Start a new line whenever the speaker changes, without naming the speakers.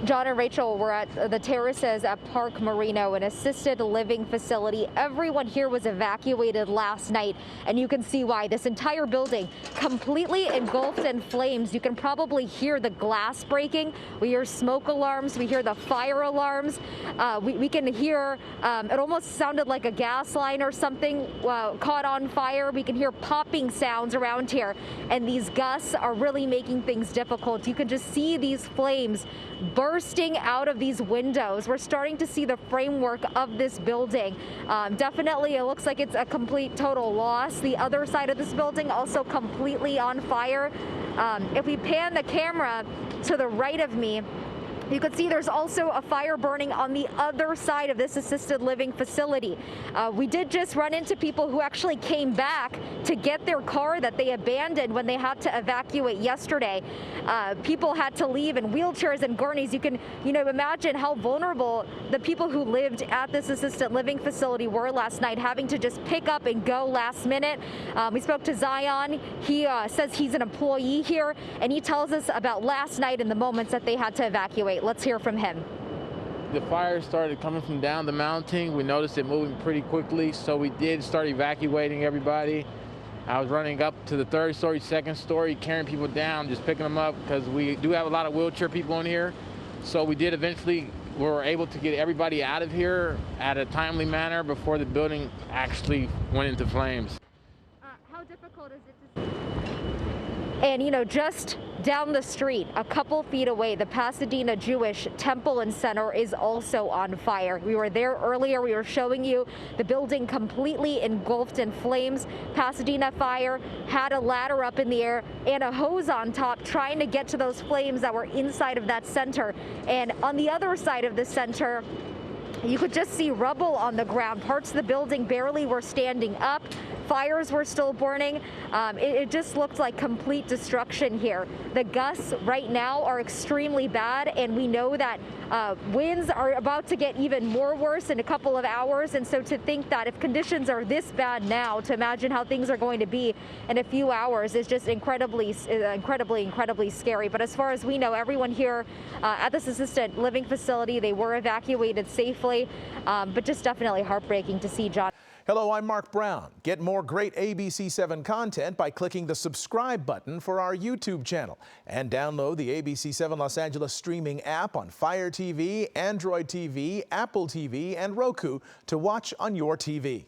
John and Rachel, we're at the terraces at Park Marino, an assisted living facility. Everyone here was evacuated last night, and you can see why. This entire building completely engulfed in flames. You can probably hear the glass breaking. We hear smoke alarms. We hear the fire alarms. We can hear, it almost sounded like a gas line or something caught on fire. We can hear popping sounds around here, and these gusts are really making things difficult. You can just see these flames bursting out of these windows. We're starting to see the framework of this building. Definitely, it looks like it's a complete total loss. The other side of this building also completely on fire. If we pan the camera to the right of me, you can see there's also a fire burning on the other side of this assisted living facility. We did just run into people who actually came back to get their car that they abandoned when they had to evacuate yesterday. People had to leave in wheelchairs and gurneys. You can, imagine how vulnerable the people who lived at this assisted living facility were last night, having to just pick up and go last minute. We spoke to Zion. He says he's an employee here, and he tells us about last night and the moments that they had to evacuate. Let's hear from him.
The fire started coming from down the mountain. We noticed it moving pretty quickly, so we did start evacuating everybody. I was running up to the third story, second story, carrying people down, just picking them up, because we do have a lot of wheelchair people in here. So we did eventually, we were able to get everybody out of here at a timely manner before the building actually went into flames.
How difficult is it to see? And just down the street, a couple feet away, the Pasadena Jewish Temple and Center is also on fire. We were there earlier. We were showing you the building completely engulfed in flames. Pasadena Fire had a ladder up in the air and a hose on top trying to get to those flames that were inside of that center. And on the other side of the center, you could just see rubble on the ground. Parts of the building barely were standing up. Fires were still burning. It just looked like complete destruction here. The gusts right now are extremely bad, and we know that winds are about to get even more worse in a couple of hours. And so to think that if conditions are this bad now, to imagine how things are going to be in a few hours is just incredibly scary. But as far as we know, everyone here at this assisted living facility, they were evacuated safely, but just definitely heartbreaking to see, John.
Hello, I'm Mark Brown. Get more great ABC7 content by clicking the subscribe button for our YouTube channel and download the ABC7 Los Angeles streaming app on Fire TV, Android TV, Apple TV, and Roku to watch on your TV.